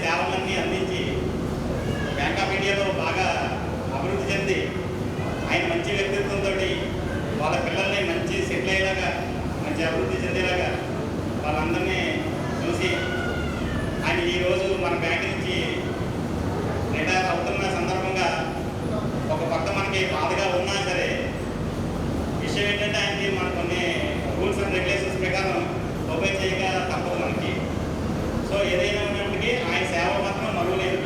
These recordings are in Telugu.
సేవలన్నీ అందించి బ్యాంక్ ఆఫ్ ఇండియాలో బాగా అభివృద్ధి చెంది ఆయన మంచి వ్యక్తిత్వంతో వాళ్ళ పిల్లల్ని మంచి సెటిల్ అయ్యేలాగా మంచి అభివృద్ధి చెందేలాగా వాళ్ళందరినీ చూసి ఆయన ఈరోజు మన బ్యాంక్ నుంచి రిటైర్ అవుతున్న సందర్భంగా ఒక పక్క మనకి బాధగా ఉన్నా సరే విషయం ఏంటంటే ఆయనకి మన కొన్ని రూల్స్ అండ్ రెగ్యులేషన్స్ ప్రకారం ఒబే చేయగా తప్పదు మనకి. సో ఏదైనా ఉన్నప్పటికీ ఆయన సేవ మాత్రం మరువలేదు.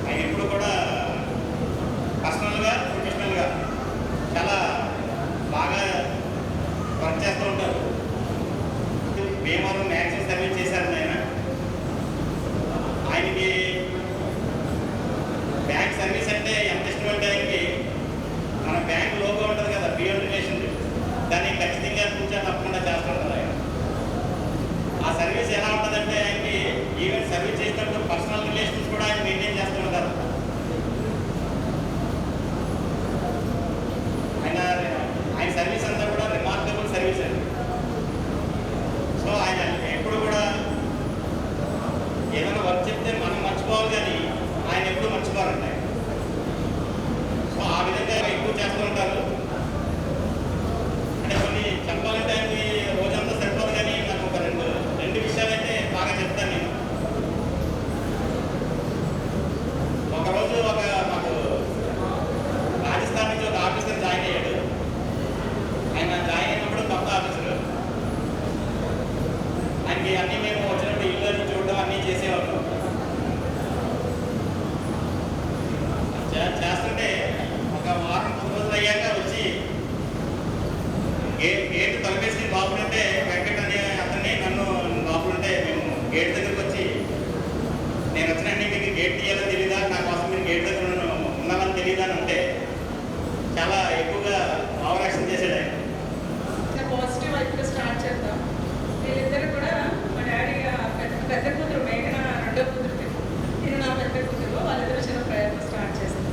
ఆయన ఎప్పుడు కూడా పర్సనల్గా ప్రొఫెషనల్గా చాలా బాగా వర్క్ చేస్తూ ఉంటారు. భీమవరం మ్యాక్సిమం సర్వీస్ చేశారు ఆయనకి బ్యాంక్ సర్వీస్ అంటే ఎంత ఇష్టమంటే ఆయనకి మన బ్యాంక్ లోగో ఉంటుంది కదా, బియాండ్ రిలేషన్, దాన్ని ఖచ్చితంగా కూర్చొని తప్పకుండా చేస్తుంటారు ఆయన. ఆ సర్వీస్ ఎలా ఉంటుందంటే ఆయనకి ఈవెన్ సర్వీస్ చేసినప్పుడు పర్సనల్ రిలేషన్స్ కూడా ఆయన మెయింటైన్ చేస్తూ ఉంటారు. ఆయన సర్వీస్ అంతా కూడా రిమార్కబుల్ సర్వీస్ అండి. సో ఆయన ఎప్పుడు కూడా ఏదైనా వర్క్ చెప్తే మనం మర్చిపోవాలి కానీ ఆయన ఎప్పుడు మర్చిపోరండి. సో ఆ విధంగా ఎక్కువ చేస్తూ ఉంటారు. అంటే కొన్ని చెప్పాలంటే ఆయనకి రోజంతా సరిపోదు కానీ నాకు ఒక రెండు విషయాలు అయితే బాగా చెప్తాను నేను. ఒకరోజు మాకు రాజస్థాన్ నుంచి ఒక ఆఫీసర్ జాయిన్ అయ్యాడు. ఆయన జాయిన్ అయినప్పుడు కొత్త ఆఫీసర్. ఆయనకి అన్నీ మేము వచ్చినప్పుడు ఇల్లు అని చూడడం అన్నీ చేసేవాళ్ళం. చేస్తుంటే ఒక వారం 10 రోజులు అయ్యాక వచ్చి గేట్ తలపేసి లోపలంటే వెంకట్ అనే అతన్ని నన్ను లోపలంటే మేము గేట్ దగ్గరికి వచ్చి నేను వచ్చినండి మీకు గేట్ తీయాలని తెలీదా, నా కోసం మీరు గేట్ దగ్గర ఉన్నామని తెలీదా అని అంటే చాలా ఎక్కువగా ఓవరాక్షన్ చేశాడు ఆయన. పాజిటివ్ వైపుగా స్టార్ట్ చేద్దాం. వీళ్ళిద్దరు కూడా మా డాడీ పెద్ద కూతురు మేఘన రెండో కూతురు, నేను నా పెద్ద కూతురు, వాళ్ళిద్దరు చిన్న ప్రయత్నం స్టార్ట్ చేస్తాం.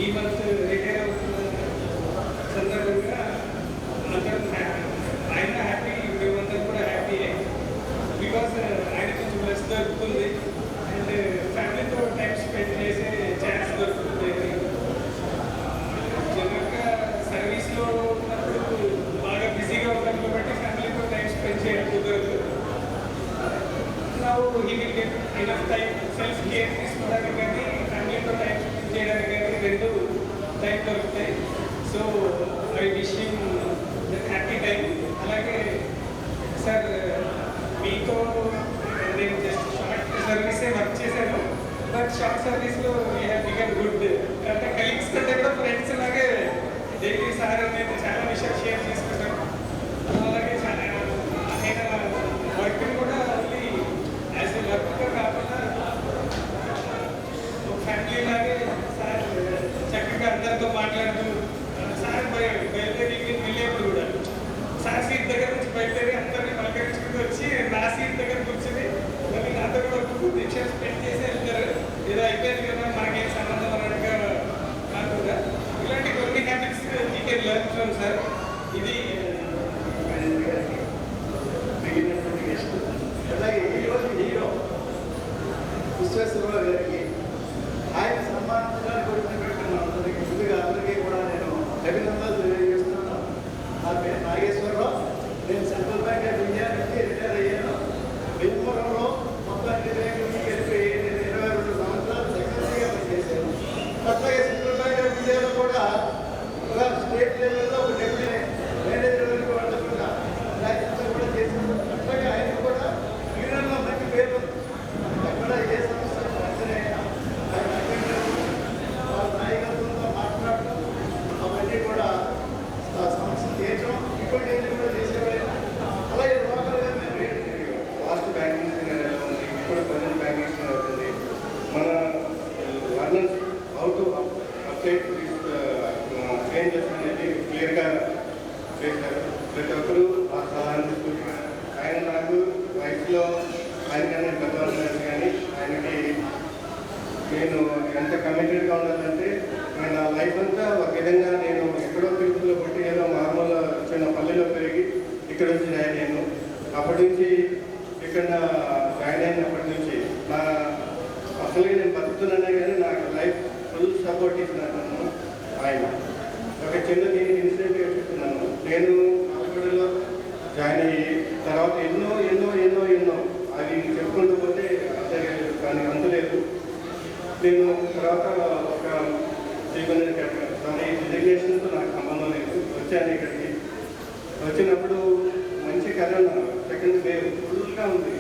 ఈ మంత్ రిటైర్ అవుతున్న సందర్భంగా అందరం హ్యాపీ, ఆయన హ్యాపీ, మేమందరం కూడా హ్యాపీ. బికాస్ ఆయన కొంచెం రెస్ట్ దొరుకుతుంది అండ్ ఫ్యామిలీతో టైం స్పెండ్ చేసే ఛాన్స్ దొరుకుతుంది. జనరల్గా సర్వీస్లో ఉన్నప్పుడు బాగా బిజీగా ఉంటాం కాబట్టి ఫ్యామిలీతో టైం స్పెండ్ చేయడం కుదరదు. Now he will get enough time self care తీసుకోవడానికి కానీ ఫ్యామిలీతో టైం స్పెండ్ చేయడానికి కానీ రెండు టైం దొరుకుతాయి. So I wish him happy time. అలాగే సార్ షార్ట్ సర్వీస్లో బికమ్ గుడ్ అంటే కలీగ్స్ కంటే కూడా ఫ్రెండ్స్ లాగే డైలీ సార్ అనేది చాలా విషయాలు షేర్ చేసుకుంటాం. అలాగే ఆయన వర్క్ని కూడా ఓన్లీ యాజ్ ఎ వర్క్గా కాకుండా ఒక ఫ్యామిలీ లాగే సార్ చక్కగా అందరితో మాట్లాడుతూ సార్ బయలుదేరి వెళ్ళేప్పుడు కూడా సార్ సీట్ దగ్గర నుంచి బయలుదేరి అందరినీ పలకరించుకుంటూ వచ్చి నా సీట్ దగ్గర కూర్చొని మళ్ళీ నాతో కూడా ఒక నిమిషాలు స్పెండ్ చేసి వెళ్తారు. ఏదో అయిపోయింది కదా మనకేం సంబంధం అన్నట్టుగా కాకుండా ఇలాంటి కొన్ని habits you can learn from sir. ఇది అలాగే ఈరోజు హీరో విశ్వేశ్వరరావు గారికి ఆయన సన్మానించడానికి కూడా పెట్టుకున్నాను. అందరికీ ముందుగా అందరికీ కూడా నేను అభినందనలు తెలియజేస్తున్నాను. నా పేరు నాగేశ్వరరావు. నేను సెంట్రల్ బ్యాంక్ ఆఫ్ ఇండియా నుంచి రిటైర్ అయ్యాను. విజయనగరంలో మొత్తం బ్యాంకులకి వెళ్ళి నేను 22 సంవత్సరాలు సెక్రటరీగా పనిచేశాను. అట్లాగే సెంట్రల్ బ్యాంక్ ఆఫ్ ఇండియాలో కూడా ఒక స్టేట్ లెవెల్లో ఒక డెప్యూటీ మేనేజర్ వరకు వాళ్ళ కూడా కూడా చేశాను. అట్లాగే ఆయన కూడా యూనియన్లో మంచి పేరు అక్కడ ఏ సమస్య వెంటనే వాళ్ళ నాయకత్వంతో మాట్లాడటం అవన్నీ కూడా ఆ సమస్య తీర్చడం ఇప్పటి కూడా చేసేవాళ్ళు. అలాగే లోకల్గా మేము లాస్ట్ బ్యాంకింగ్ ఉంది, ఇప్పుడు ప్రజెంట్ బ్యాంకింగ్ అవుతుంది. మన learners how to update changes అనేది క్లియర్గా చేశారు. ప్రతి ఒక్కరూ ఆ సలహాలు తీసుకుంటున్నారు. ఆయన నాకు వయసులో ఆయనకన్నా పెద్దవాళ్ళు కానీ ఆయనకి నేను ఎంత కమిటెడ్గా ఉండాలంటే నేను నా లైఫ్ అంతా ఒక విధంగా నేను ఎక్కడో తిరుపతిలో పుట్టి ఏదో మామూలు చిన్న పల్లెలో పెరిగి ఇక్కడ వచ్చి జాయిన్ అయ్యాను. అప్పటి నుంచి ఇక్కడ జాయిన్ అయినప్పటి నుంచి నా అసలుగా నేను బతుకుతున్నానే కానీ నాకు లైఫ్ ఫుల్ సపోర్ట్ ఇస్తున్నాను ఆయన. ఒక చిన్న నేను ఇన్సిడెంట్గా చెప్తున్నాను. నేను హాస్పిటల్లో జాయిన్ అయ్యి తర్వాత ఎన్నో ఎన్నో ఎన్నో ఎన్నో అది చెప్పుకుంటూ పోతే అంతే కానీ అంతలేదు. నేను తర్వాత ఒక డిజిగ్నేషన్తో నాకు సంబంధం లేదు. వచ్చాను ఇక్కడికి. వచ్చినప్పుడు మంచి కరోనా సెకండ్ వేవ్ ఫుల్గా ఉంది.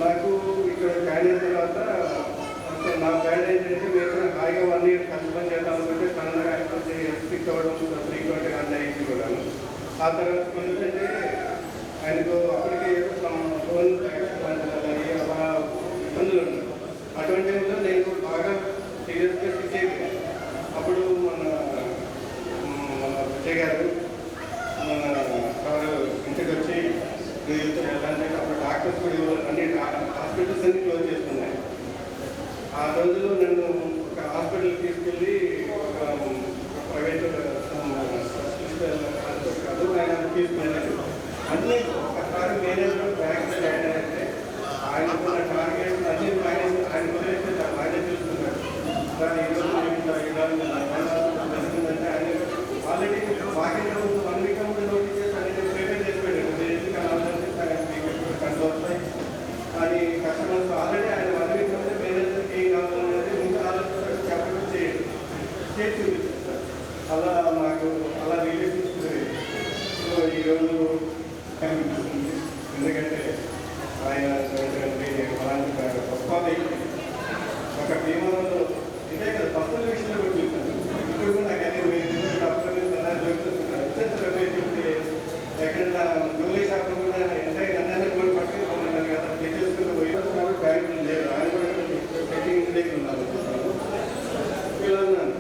నాకు ఇక్కడ జాయిన్ అయిన తర్వాత నా బ్యాడ్ ఏంటంటే మీరు హాయిగా 1 year కన్ఫర్మ్ చేద్దాం అనుకుంటే సడన్గా అయిపోతే ఎస్పిక్ అవ్వడం ఫ్రీక్వెంట్గా అన్నీ అయింది కూడా. ఆ తర్వాత ఎందుకంటే ఆయనకు అప్పటికే ఫోన్ అలాగే అలా ఇబ్బందులు ఉన్నాయి. అటువంటి టైంలో నేను బాగా సీరియస్గా సిక్ అయిపోయాను. అప్పుడు మన విజయ్ గారు మన సార్ ఇంటికి వచ్చి వెళ్ళాలంటే అప్పుడు డాక్టర్స్ కూడా అన్ని హాస్పిటల్స్ అన్ని క్లోజ్ చేస్తున్నాయి. ఆ రోజులో నన్ను ఒక హాస్పిటల్కి తీసుకెళ్ళి ప్రైవేట్ కాదు ఆయన తీసుకెళ్ళాడు. అన్నీ ఒకసారి మేనేజ్మెంట్ బ్యాంక్ జాయిన్ అయితే ఆయనకున్న టార్గెట్ అన్ని మేనేజ్ ఆయన వదిలేస్తే ఆయనే తెలుసుకున్నాడు. కానీ ఈరోజు జరుగుతుందంటే ఆయన ఆల్రెడీ వాకింగ్ 1 week నోటీసెస్ అనేది ప్రిపేర్ చేసి పెట్టాడు. ఎందుకు అలా కంట్రోల్ వస్తాయి కానీ కస్టమర్స్ ఆల్రెడీ ఆయన 1 week మేనేజర్కి ఏం కావాలనేది ముందు ఆలోచించారు. చెప్పడం చేసి చూపిస్తారు. అలా నాకు అలా రిలేషన్స్ జరిగింది. సో ఈరోజు ఎందుకంటే ఆయన అలాంటి గొప్ప వ్యక్తి ఒక భీమవరంలో ఇదే కదా పర్సనల్ విషయంలో కూడా చూస్తాను. ఇప్పుడు కూడా నాకు అదే డాక్టర్ ఎక్కడన్నా జూలీ షాప్ కూడా ఎంత అన్నీ కూడా పట్టుకున్నారు కదా చేసుకుంటూ పోయి బ్యాంకులు లేదు. ఆయన కూడా సెట్టింగ్ దగ్గర ఉన్నారు. ఇలా ఉన్నాను.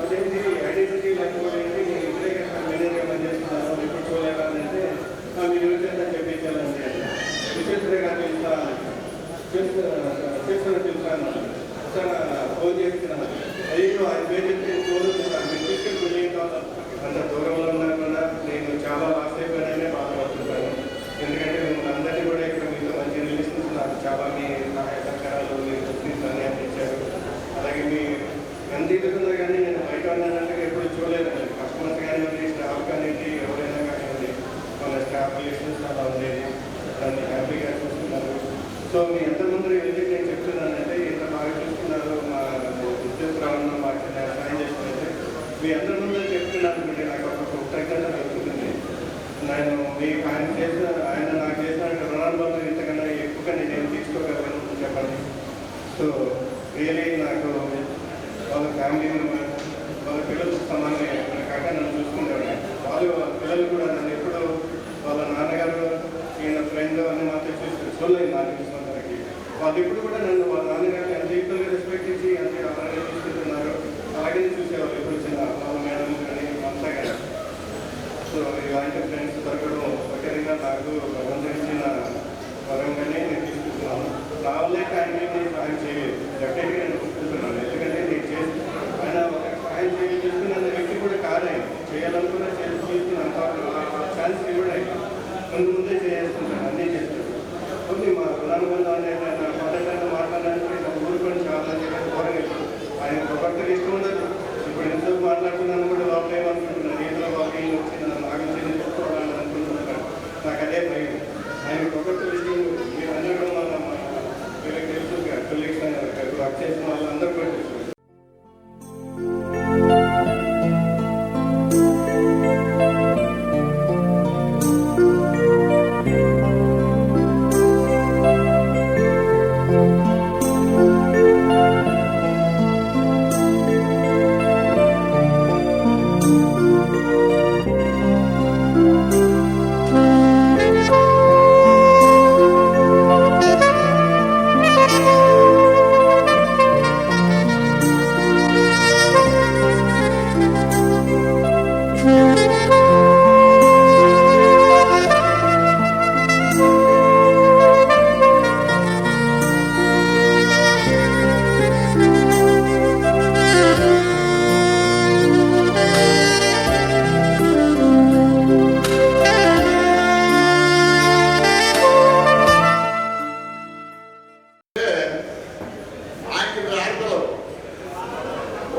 అదేంటి ఐడెంటిటీ లేకపోయింది నేను ఇంటి దగ్గర మేనేజ్గా పనిచేస్తున్నాను ఇప్పుడు చూడలేదా అంటే మీరు ఏంటంటే చెప్పించాలంటే విశ్వేశ్వర గారు తెలుస్తాను సార్ ఫోన్ చేస్తున్నాను. అయ్యో ఆయన పేరు చెప్తే చూడుతున్నాను మీరు తీసుకెళ్ళి అంత దూరంలో ఉన్నా కూడా నేను చాలా లాస్ అయిపోయాననే బాధపడుతుంటాను. ఎందుకంటే మిమ్మల్ని అందరినీ కూడా ఇక్కడ మీతో మంచి రిలేషన్స్ నాకు చాలా మీ సహాయ సహకారాలు మీరు అన్నీ అందించారు. అలాగే మీ ఎంత ఇదిగుందో కానీ నేను బయట ఉన్నానంటే ఎప్పుడు చూడలేదండి. కస్టమర్స్ కానివ్వండి స్టాఫ్ కానివ్వండి ఎవరైనా కానివ్వండి మన స్టాఫ్ రిలేషన్స్ చాలా ఉండేది. దాన్ని హ్యాపీగా చూస్తున్నారు. సో మీ ఎంతమంది వెళ్ళి నేను చెప్తున్నానంటే ఇంత బాగా చూస్తున్నారు మా ఉద్యోగరావున్న మాకు సాయం చేస్తుందంటే మీ అందరి ముందు చెప్తున్నాను. నాకు ఒక కృతజ్ఞత కలుగుతుంది. నేను మీకు ఆయన నాకు చేసిన రుణాల వల్ల ఇంతకన్నా ఎక్కువగా నేను తీసుకోగలను చెప్పండి. సో రియలీ నాకు వాళ్ళ ఫ్యామిలీ మెంబర్ వాళ్ళ పిల్లలు సమానమే కాక నన్ను చూసుకుంటాడు. వాళ్ళ పిల్లలు కూడా నన్ను ఎప్పుడు వాళ్ళ నాన్నగారు ఈయన ఫ్రెండ్ అని మాత్రం చూసి చూడలేదు. నాకు చూసుకుంటానికి వాళ్ళు ఇప్పుడు కూడా నన్ను వాళ్ళ నాన్నగారిని ఎంత ఈక్వల్గా రెస్పెక్ట్ ఇచ్చి అంతే అలాగే చూసుకుంటున్నారు. అలాగే చూసేవాళ్ళు ఎప్పుడు వచ్చిన వాళ్ళ మేడం కానీ అంతా కానీ. సో ఇలాంటి ఫ్రెండ్స్ దొరకడం ఒకరిగా నాకు ఇచ్చిన పరంగానే నేను తీసుకుంటున్నాను. నా వల్లే టైంకి నేను సాయం చేయలేదు, డెఫినెట్గా నేను ఒప్పుకుంటున్నాను. ఎందుకంటే నేను చేసి ఆయన ఒక సాయం చేసుకున్న వ్యక్తి కూడా కాదు. చేయాలనుకున్న చేసుకున్నంత ఛాన్స్ ఇవ్వడం ముందే చేస్తుంటాను, అన్నీ చేస్తాను. కొన్ని మా రుణానుబంధాన్ని మొదట మాట్లాడడానికి నా ఊరుకొని చాలా దూరంగా ఆయన ప్రవర్తన ఇష్టం ఉండదు. ఇప్పుడు ఎంతో మాట్లాడుతున్నాను కూడా లోపల ఏమనుకుంటున్నాను, ఏదో వాళ్ళకి వచ్చిన నాకు వచ్చింది చెప్పుకోవాలని అనుకుంటున్నాను. నాకు అదే భయం. ఆయన ప్రవర్తన ఇష్టం మీరు అందరూ మన వీళ్ళకి తెలుసు, కొలీగ్స్ వర్క్ చేసిన వాళ్ళందరూ కూడా తెలుసు.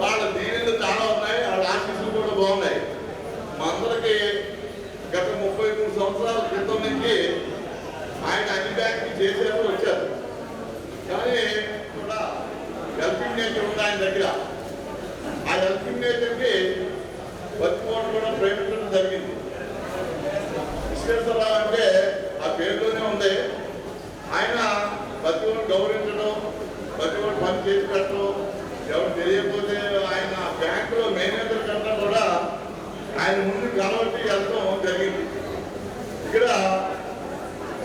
వాళ్ళ దీనిలో చాలా ఉన్నాయి, వాళ్ళ ఆశీస్సులు కూడా బాగున్నాయి. మా అందరికి గత 33 సంవత్సరాల క్రితం నుంచి ఆయన అన్ని బ్యాంకులు చేసేందుకు వచ్చారు. కానీ కూడా హెల్పింగ్ నేచర్ ఉంది ఆయన దగ్గర. ఆ హెల్పింగ్ నేచర్కి బతికోవడం కూడా ప్రేమించడం జరిగింది. విశ్వేశ్వరరావు అంటే ఆ పేరులోనే ఉంది. ఆయన బతికోని గౌరవించడం, బతికోని పని చేసి పెట్టడం, ఎవరు తెలియకపోతే ఆయన బ్యాంకులో మేనేజర్ కన్నా కూడా ఆయన ముందు కలవట్టి వెళ్ళడం జరిగింది. ఇక్కడ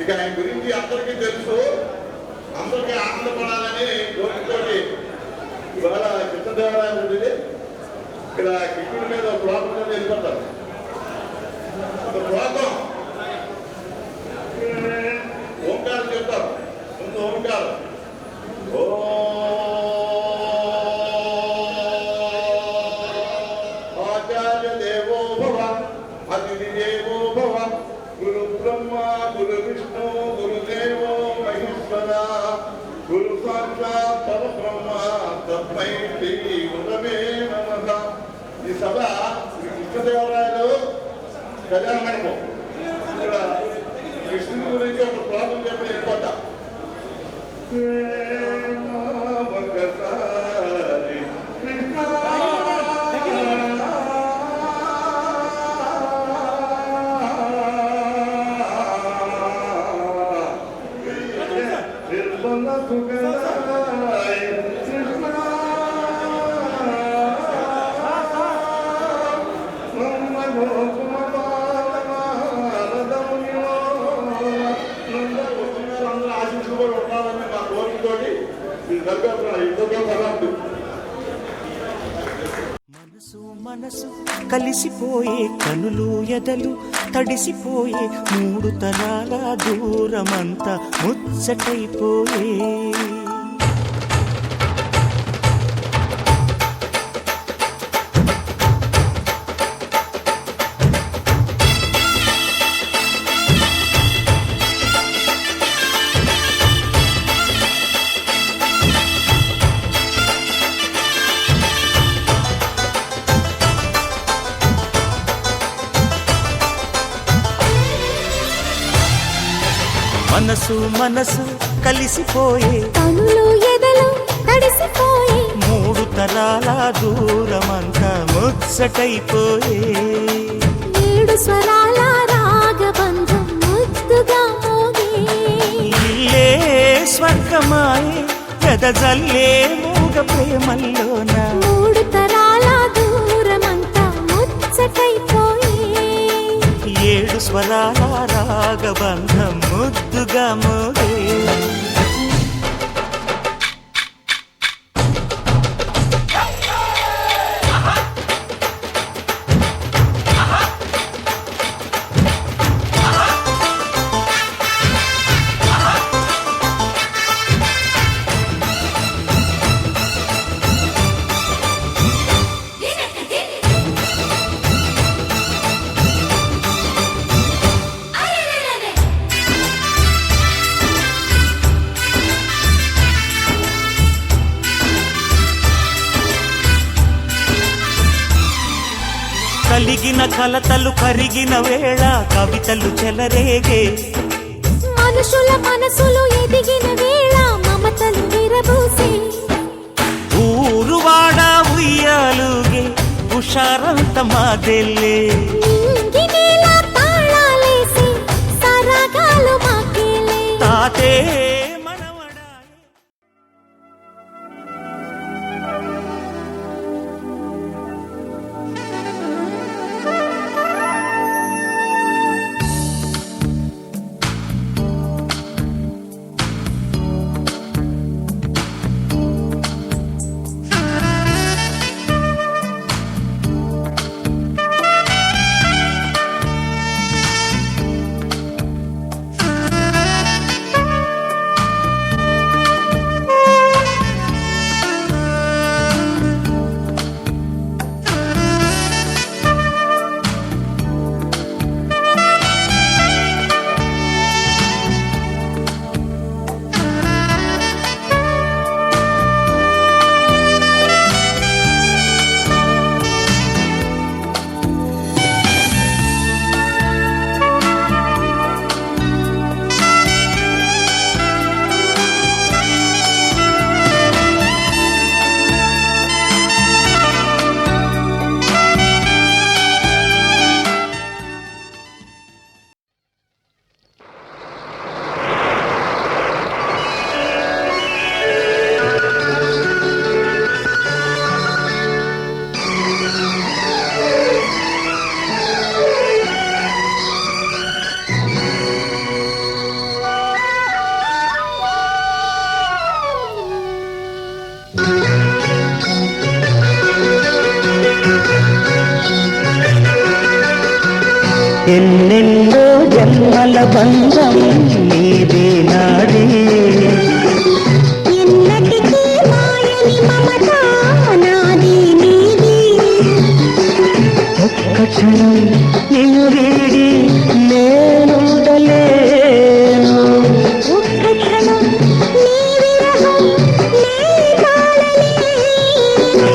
ఇక ఆయన గురించి అందరికీ తెలుసు, అందరికీ ఆనందపడాలని కోరికతోటి ఇవాళ కృష్ణదేవరాయలు ఇక్కడ కిక్కుడి మీద ఒక లోపల వెళ్ళిపోతారు. ఒక లోకం ఓంకారం చెప్తారు. ముందు ఓంకారం ఆచార్య దేవో భవ, అతిథి దేవో భవ, గురు బ్రహ్మ గురు విష్ణు గురుదేవో మహేశ్వర, గురు సాక్షాత్ పరబ్రహ్మ తస్మై శ్రీ గురవే నమః. ఈ సభ కృష్ణదేవరాయలు కళ్యాణ మండపం. ఇక్కడ కృష్ణుని గురించి ఒక ప్రాబ్లం చెప్పి వెళ్ళిపోతా. మనసు మనసు కలిసిపోయే కనులు ఎదలు తడిసిపోయే 3 తరాల దూరమంతా ముచ్చటైపోయే. మనసు మనసు కలిసిపోయే కనులు ఎదలు తడిసిపోయే 3 తరాల దూరమంతా ముచ్చటైపోయే. 7 స్వరాల రాగబంధం ముద్దుగా మోగే. ఇల్లే స్వర్గమాయే ఎదజల్లే ప్రేమల్లోన 3 తరాల దూరమంతా ముచ్చటైపోయే 7 స్వరాల రాగబంధం ముద్దుగా మోగే కలిగిన కలతలు కరిగిన వేళ కవితలు చెలరేగే మనుషుల మనసులు ఎదిగిన వేళ మమతలు విరబూసే ఊరువాడ ఉయ్యాలుగే హుషారంత మాదెల్లే నింగినేల తాళాలేసి సరాగాలు మాకేలే తాతే ఎన్నెన్నో జన్మల బంధం నీదే నాడే ఎన్నటికీ మాయని మమత నాది నీది ఒక్క క్షణం నిన్ను వీడి నేనుండలేను ఒక్క క్షణం నీ విరహం నే తాళలేను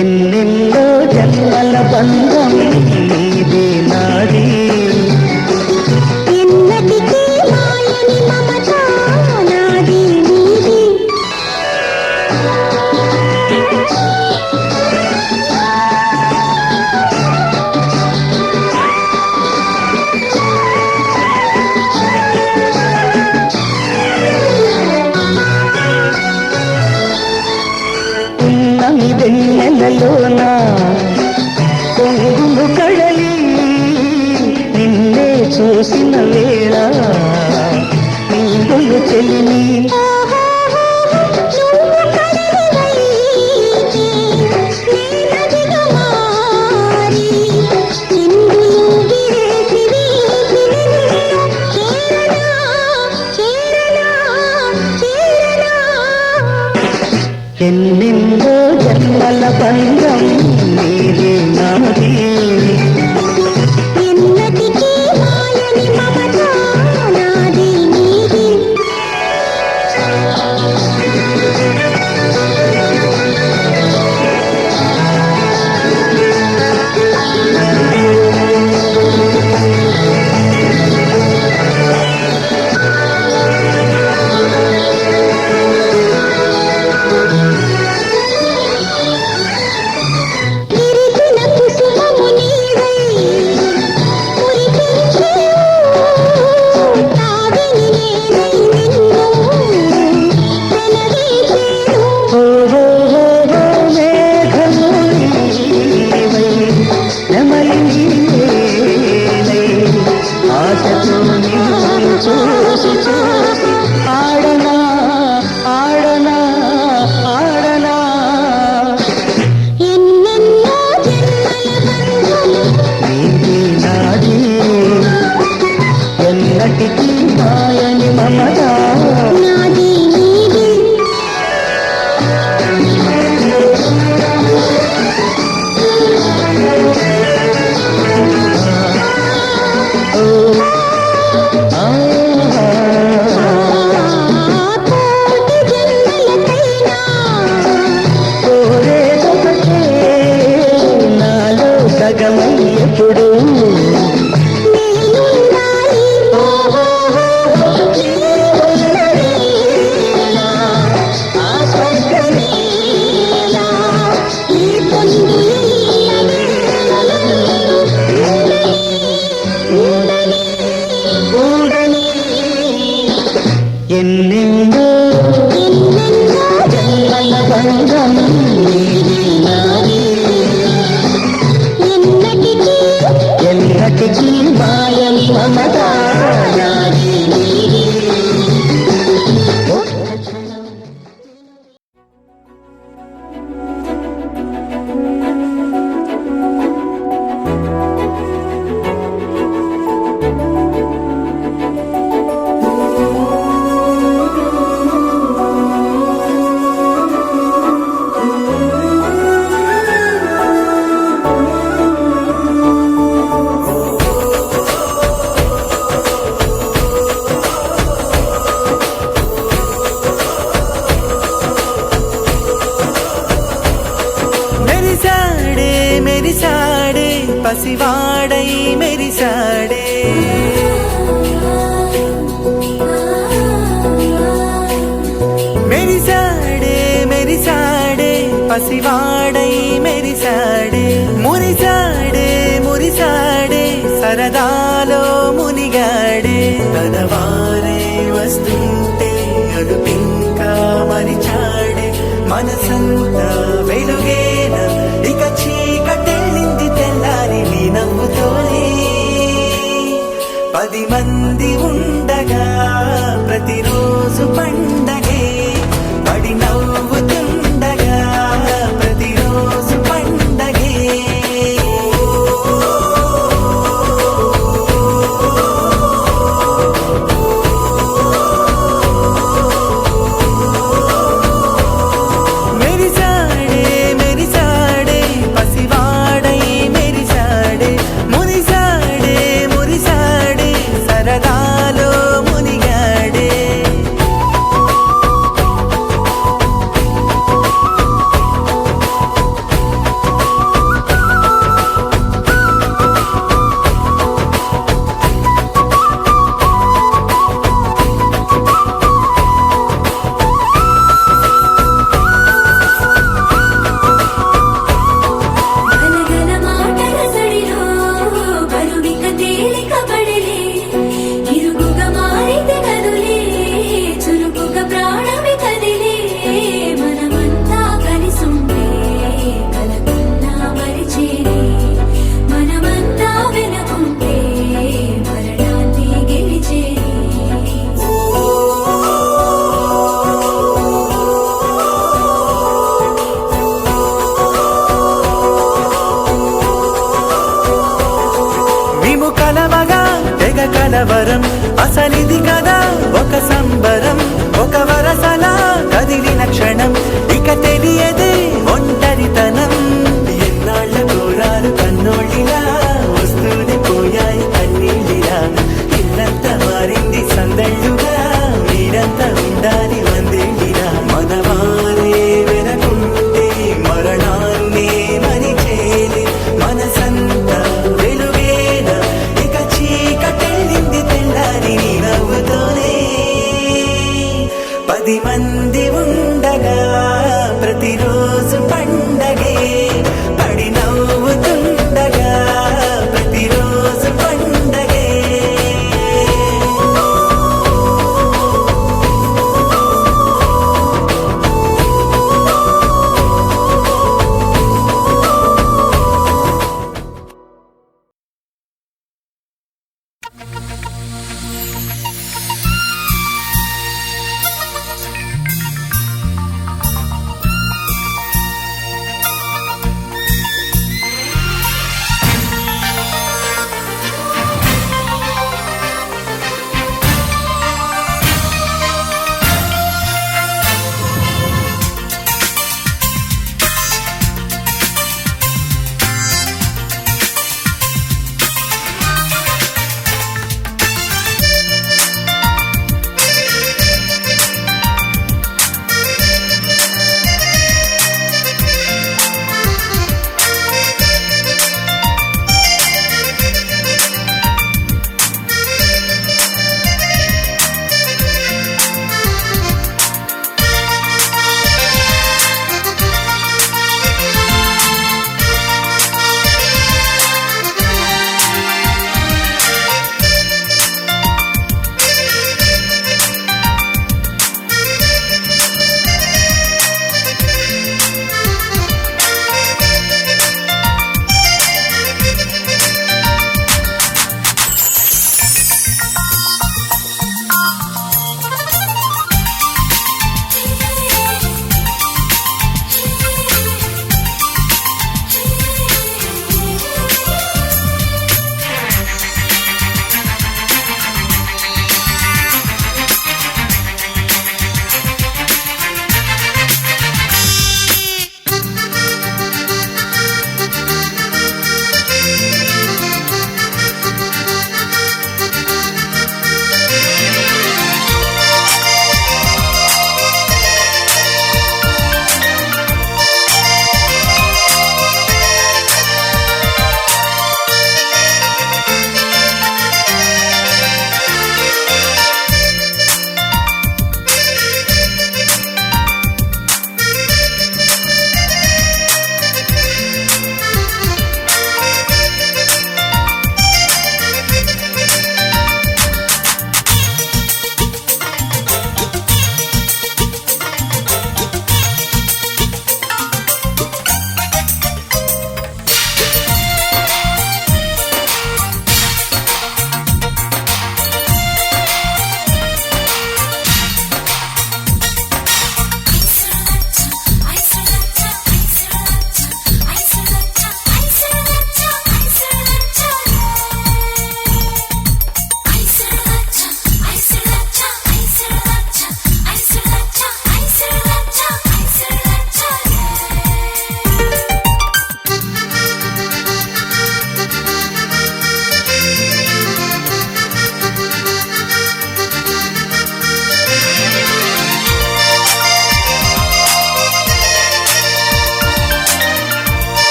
ఎన్నెన్నో జన్మల బంధం నీదే నాడే ఎన్నటికీ మాయని మమత నాది నీది ఉన్నమి వెన్నెలలోన కొంగులు కడలి నిన్నే చూసిన వేళ నిండులు చెలిమి నువ్వు కడలివైతే నేనదిగా మారి చిందులు విరేసి వీసి నిన్ను చేరనా చేరనా చేరనా ఎన్నెన్నో జన్మల బంధం నీదే నాదే ఎన్నటికీ మాయని మమత నాది నీది ఎన్నెన్నో జన్మల బంధం నీది నాది ఎన్నటికీ మాయని మమత నాది నీది పసివాడై మెరిసాడే మెరిసాడే మెరిసాడే పసివాడై మెరిసాడే మురిసాడే మురిసాడే సరదాలో మునిగాడే తన వారే వస్తుంటే అడుపింకా మరిచాడే మనసంతా వెలుగేన ఇక చీకటెళ్ళింది తెల్లారి నీ నవ్వుతోనే 10 మంది ఉండగా ప్రతిరోజు పండగే పడి నవ్వుతుండగా ప్రతిరోజు పండగే మెరిసాడే మెరిసాడే పసివాడై మెరిసాడే మురిసాడే మురిసాడే సరదాలో మునిగాడే గలగల మాటల సడిలో బరువిక తేలిక పడలే ఇరుకుగా మారితే కదులే చురుకుగా ప్రాణమి కదిలే మనమంతా కలిసుంటే కలకున్నా మరిచేరే మనమంతా వెనకుంటే మరణాన్ని గెలిచేరే మేము కలవగా తెగ కలవరం అసలిది కదా ఒక సంబరం ఒక వరసలా కదిలిన క్షణం ఇక తెలియదే ఒంటరితనం ఎన్నాళ్ళ కోరాలు కన్నోళ్ళిలా వస్తూనే పోయాయి కన్నీళ్ళిలా ఇల్లంతా మారింది సందళ్ళుగా మీరంతా ఉండాలి వందేళ్ళిలా మనవారే వెనకుంటే మరణాన్నే మరిచేలి మనసంతా వెలుగేన ఇక చీకటెళ్ళింది తెల్లారి నీ నవ్వుతోనే 10 మంది ఉండగా ప్రతిరోజు పండగే పడి నవ్వుతుండగా ప్రతిరోజు పండగే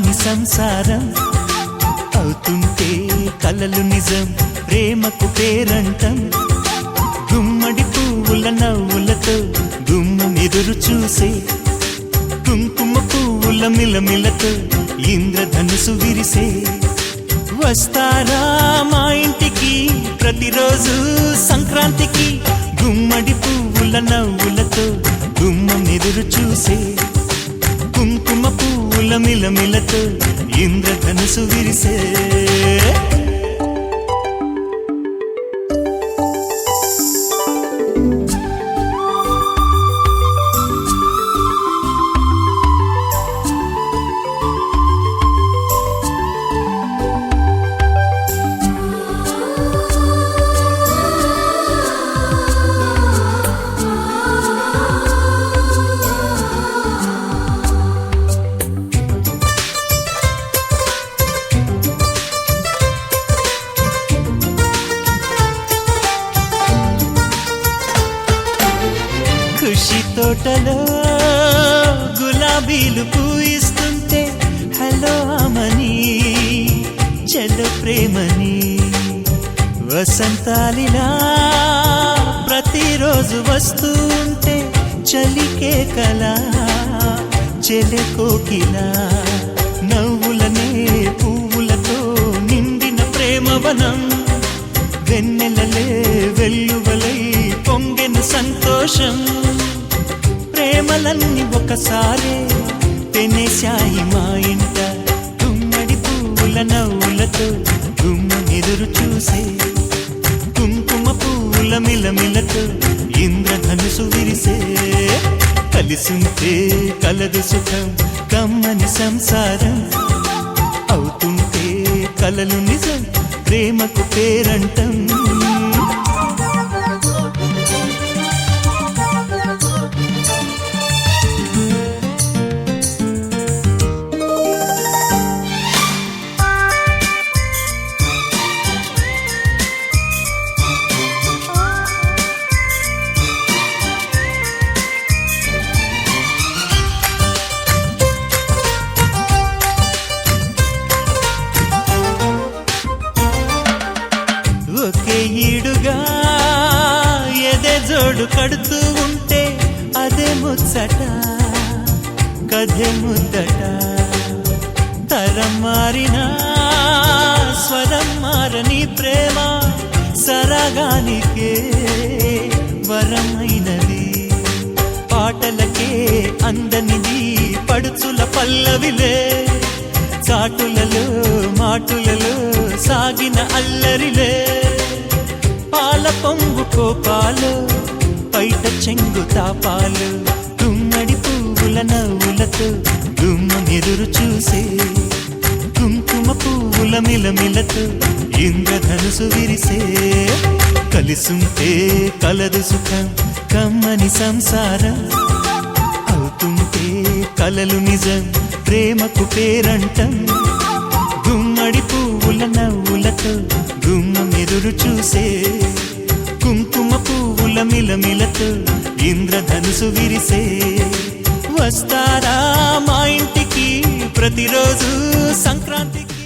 కమ్మని సంసారం అవుతుంటే కలలు నిజం ప్రేమకు పేరంటం గుమ్మడి పువ్వుల నవ్వులతో గుమ్మం ఎదురు చూసే కుంకుమ పువ్వుల మిలమిలతో ఇంద్రధనుసు విరిసే వస్తారా మా ఇంటికి ప్రతిరోజు సంక్రాంతికి గుమ్మడి పువ్వుల నవ్వులతో గుమ్మం ఎదురు చూసే కుంకుమ పువ్వుల మిలమిలతో ఇంద్రధనుసు విరిసే ఖుషి తోటలో గులాబీలు పూయిస్తుంటే హలో అమని చెల్లు ప్రేమని వసంతాలిలా ప్రతిరోజు వస్తూ ఉంటే చలికే కలా చెలె కోకిలా నవ్వులనే పువ్వులతో నిండిన ప్రేమవనం వెన్నెలలే వెల్లువలై పొంగెన సంతోషం ప్రేమలన్నీ ఒకసారే తెనేశాయి మా ఇంట గుమ్మడి పువ్వుల నవ్వులతో గుమ్మం ఎదురు చూసే కుంకుమ పువ్వుల మిలమిలతో ఇంద్రధనుసు విరిసే కలిసుంటే కలదు సుఖం కమ్మని సంసారం అవుతుంటే కలలు నిజం ప్రేమకు పేరంటం ఒకే ఈడుగా ఎదే జోడు కడుతూ ఉంటే అదే ముచ్చట కథే ముద్దట తరం మారినా స్వరం మారని ప్రేమ సరగానికే వరమైనది పాటలకే అందనిది పడుచుల పల్లవిలే చాటులలో మాటులలో సాగిన అల్లరిలే పాల పొంగు కోపాలు పైట చెంగు తాపాలు గుమ్మడి పువ్వుల నవ్వులతో గుమ్మం ఎదురు చూసే కుంకుమ పువ్వుల మిలమిలతో ఇంద్రధనుసు విరిసే కలిసుంటే కలదు సుఖం కమ్మని సంసారం అవుతుంటే కలలు నిజం ప్రేమకు పేరంటం గుమ్మడి పువ్వుల నవ్వులతో గుమ్మం ఎదురు చూసే కుంకుమ పువ్వుల మిలమిలతో ఇంద్రధనుసు విరిసే వస్తారా మా ఇంటికి ప్రతిరోజు సంక్రాంతికి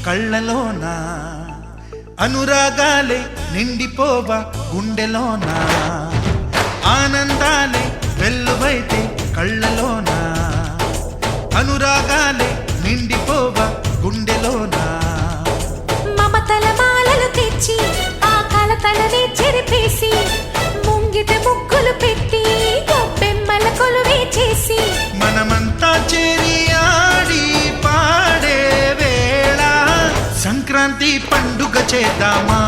కళ్ళలోన, అనురాగాలే నిండిపోవ గుండెలోన, ఆనందాలే వెల్లువైతే కళ్ళలోన, అనురాగాలే నిండిపోవ గుండెలోన. మమతల మాలలు తెచ్చి ఆ కలతలనే చెరిపేసి, ముంగిట ముగ్గులు పెట్టి గొప్పెమ్మల కొలువే చేసి, మనమంతా చేరి ఆడి పాడే వేళ సంక్రాంతి పండుగ చేద్దామా,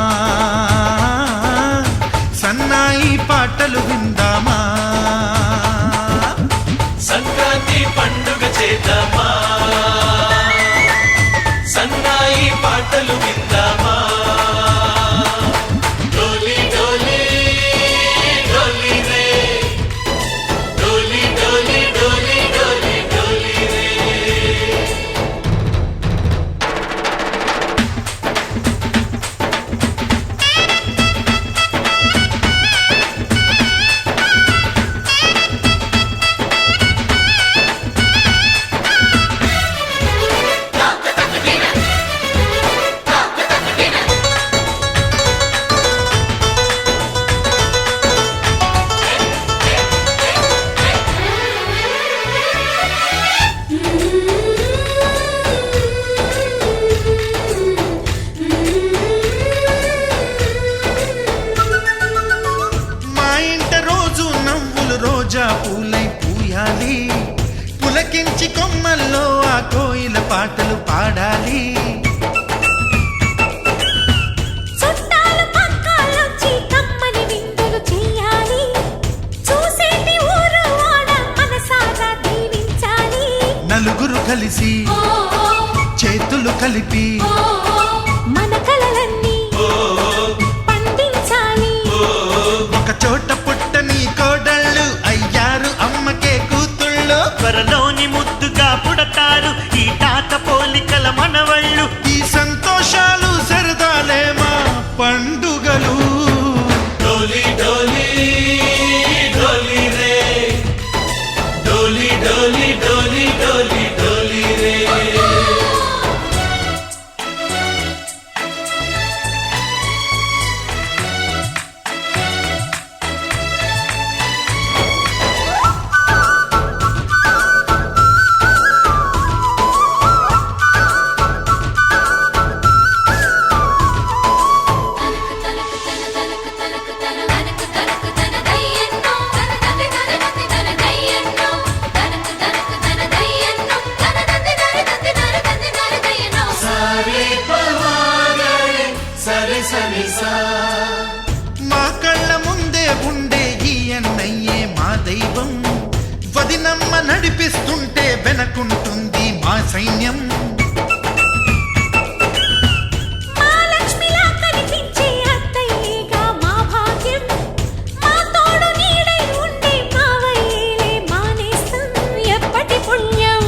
సన్నాయి పాటలు విందామా, సంక్రాంతి పండుగ చేద్దామా, సన్నాయి పాటలు విందామా. డోలి డోలి డోలి రే, డోలి డోలి డోలి డోలి డోలి రే. మా ఇంట రోజు నవ్వులు రోజా పూలై పూయాలి, పులకించి కొమ్మల్లో ఆ కోయిల పాటలు పాడాలి. చుట్టాలు పక్కాలొచ్చి కమ్మని విందులు చెయ్యాలి, చూసేటి ఊరు వాడ మనసారా దీవించాలి. నలుగురు కలిసి చేతులు కలిపి మన కలలన్నీ పండించాలి. ఒక చోట పుట్టని కోడళ్ళు అయ్యారు అమ్మకే కూతుళ్ళు, త్వరలోని ముద్దుగా పుడతారు ఈ తాత పోలికల మనవళ్ళు. ఈ సంతోషాలు సరదాలే మా పండుగలు. డోలి డోలి డోలి రే, డోలి డోలి డోలి డోలి డోలి రే. మా కళ్ళ ముందే ఉండే ఈ అన్నయ్యే మా దైవం, వదినమ్మ నడిపిస్తుంటే వెనకుంటుంది మా సైన్యం. మా లక్ష్మిలా కనిపించే అత్తయ్యేగా మా భాగ్యం, మా తోడు నీడై ఉండే మావయ్యేలే మా నేస్తం. ఎప్పటి పుణ్యం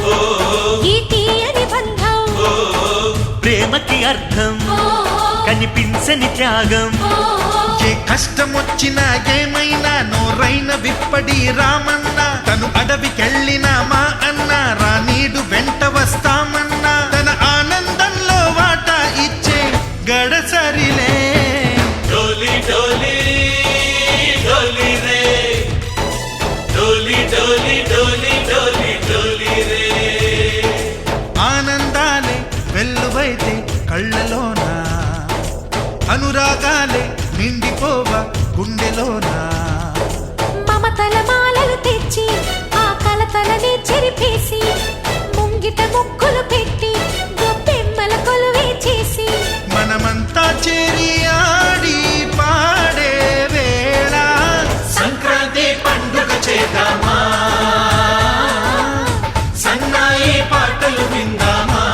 ఈ తీయని బంధం, ప్రేమకి అర్థం కనిపించని త్యాగం. ఏ కష్టం వచ్చినా ఏమైనా నోరైన విప్పడి రామన్న, తను అడవికెళ్ళిన మా అన్న రానీడు వెంట వస్తామన్నా, తన ఆనందంలో వాటా ఇచ్చే గడసరిలే. డోలి డోలి డోలి రే, డోలి డోలి డోలి డోలి డోలి రే. ఆనందాలే వెల్లువైతే కళ్ళలోన, అనురాగాలే నిండిపోవ గుండెలోన. మమతల మాలలు తెచ్చి ఆ కలతలనే చెరిపేసి, ముంగిట ముగ్గులు పెట్టి గొప్పెమ్మల కొలువే చేసి, మనమంతా చేరి ఆడి పాడే వేళ సంక్రాంతి పండుగ చేద్దామా, సన్నాయి పాటలు విందామా.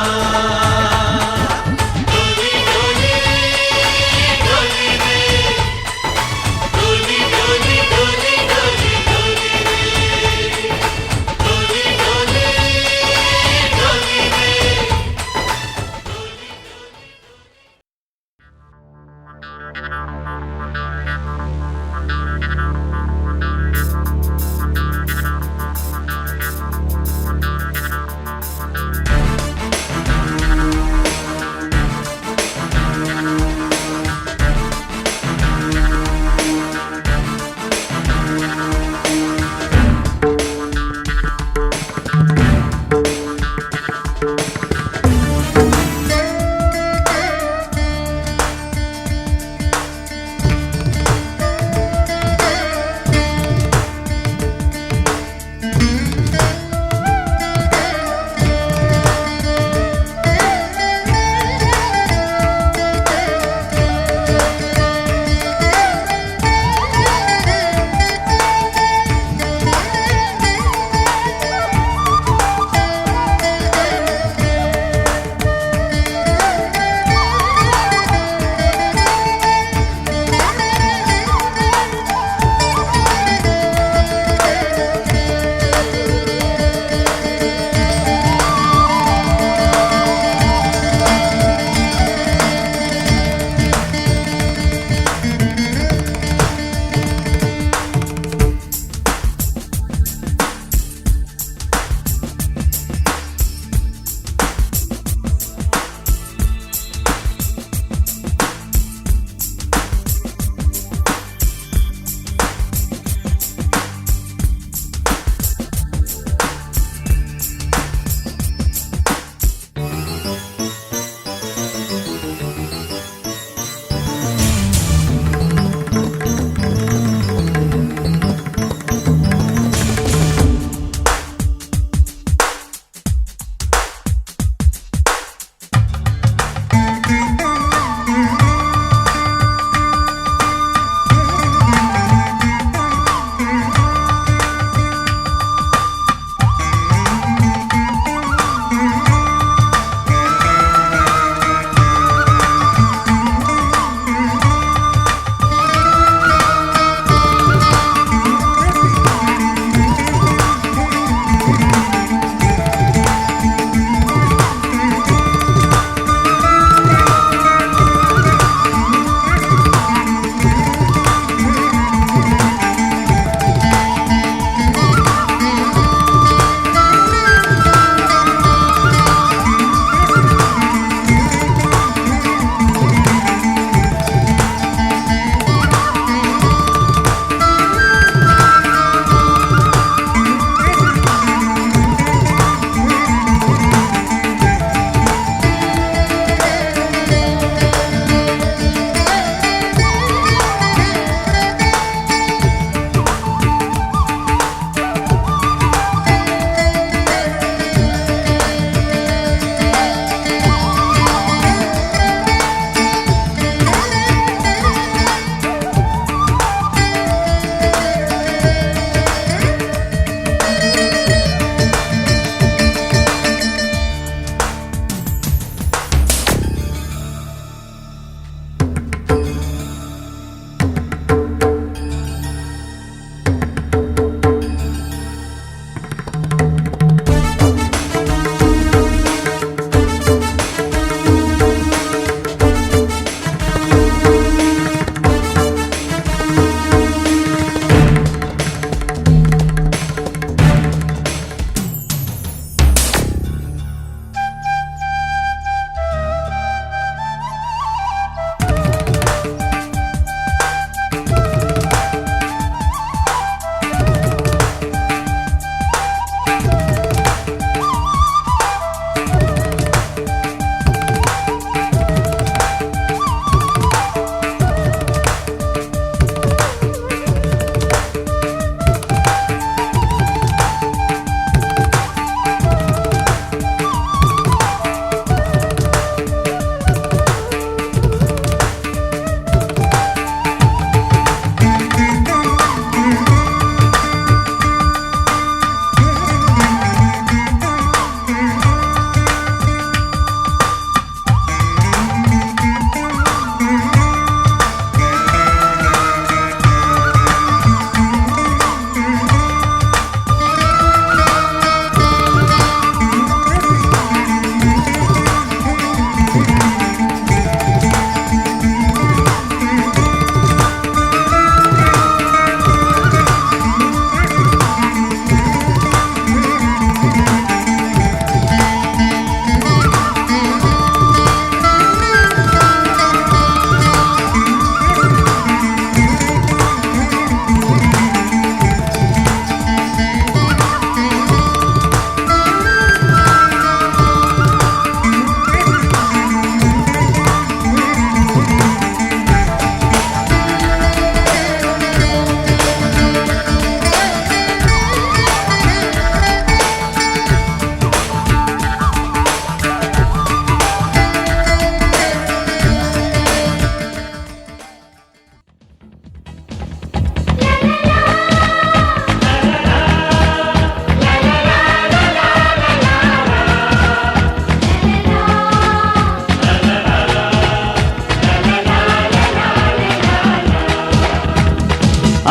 డోలి డోలి డోలి రే, డోలి డోలి డోలి డోలి డోలి రే, డోలి డోలి డోలి రే.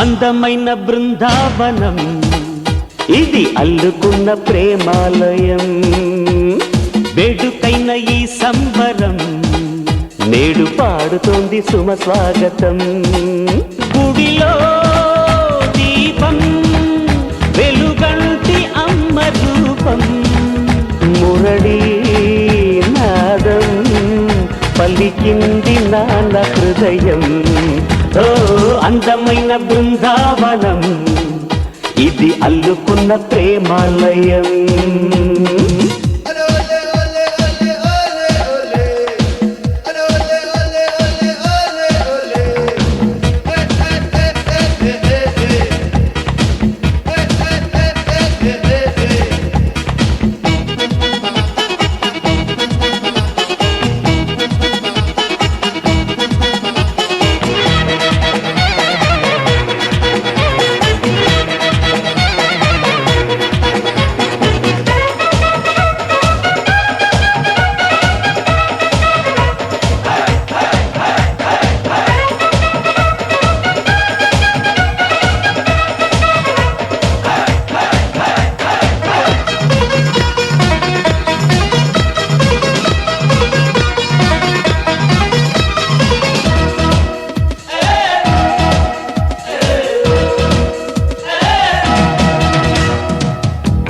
అందమైన బృందావనం ఇది అల్లుకున్న ప్రేమాలయం వేడుకైన ఈ సంబరం నేడు పాడుతోంది సుమ స్వాగతం గుడిలో దీపం వెలుగంటి అమ్మ రూపం మురళీ నాదం పలికింది నాన్న హృదయం ఓ అందమైన బృందావనం ఇది అల్లుకున్న ప్రేమాలయం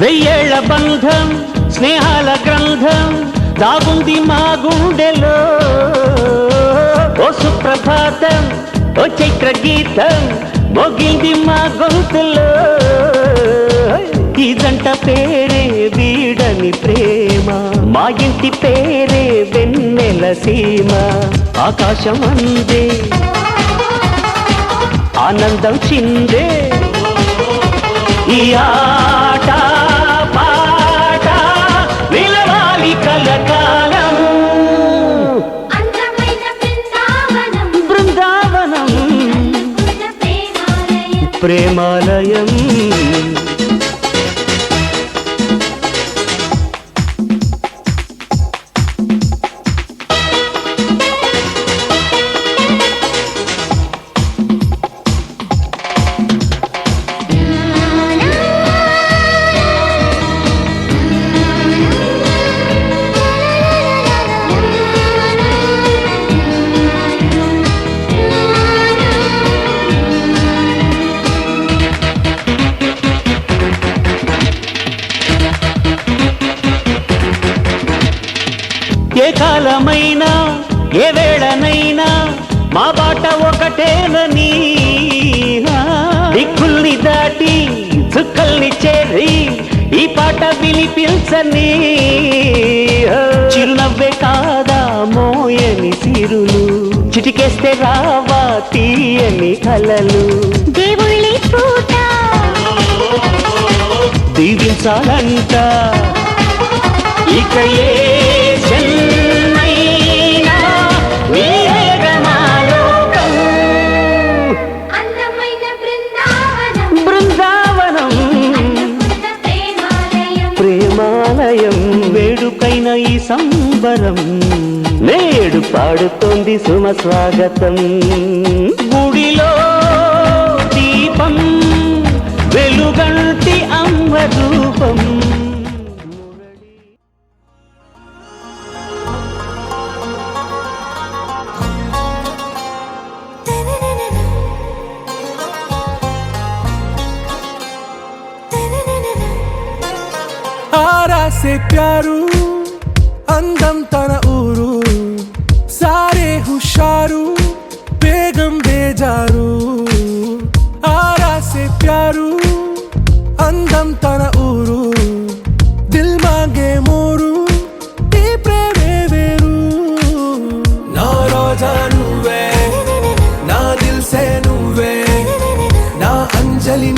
వెయ్యేళ్ల బంధం స్నేహాల గ్రంథం దాగుంది మా గుండెలో ఓ సుప్రభాతం ఓ చైత్ర గీతం మోగింది మా గొంతులో ఈ జంట పేరే వీడని ప్రేమ మా ఇంటి పేరే వెన్నెల సీమ ఆకాశం అందే ఆనందం చిందే ఈ ఆట పాట నిలవాలి కలకాలం బృందావనం ప్రేమాలయం ఏ కాలమైనా ఏ వేళనైనా మా బాట ఒకటేనని దిక్కుల్ని దాటి చుక్కల్ని చేరి ఈ పాట వినిపించని చిరునవ్వే కాదా మోయని సిరులు చిటికేస్తే రావా తీయని కలలు దేవుళ్ళి పూట దీవించాలంట ఇక ఏ జన్మైనా నీవేగమాలోకం. బృందావనం ప్రేమాలయం వేడుకైన ఈ సంబరం నేడు పాడుతోంది సుమ స్వాగతం గుడిలో దీపం వెలుగంటి అమ్మ రూపం से प्यारू అందం తన ఊరు సారే హుషారు బేగం బేజారు ఆరా సే ప్యారు అందం తన ఊరు దిల్ మాంగే మోరు ఈ ప్రేమే వేరు నా రోజా నువ్వే నా దిల్ సే నువ్వే నా అంజలి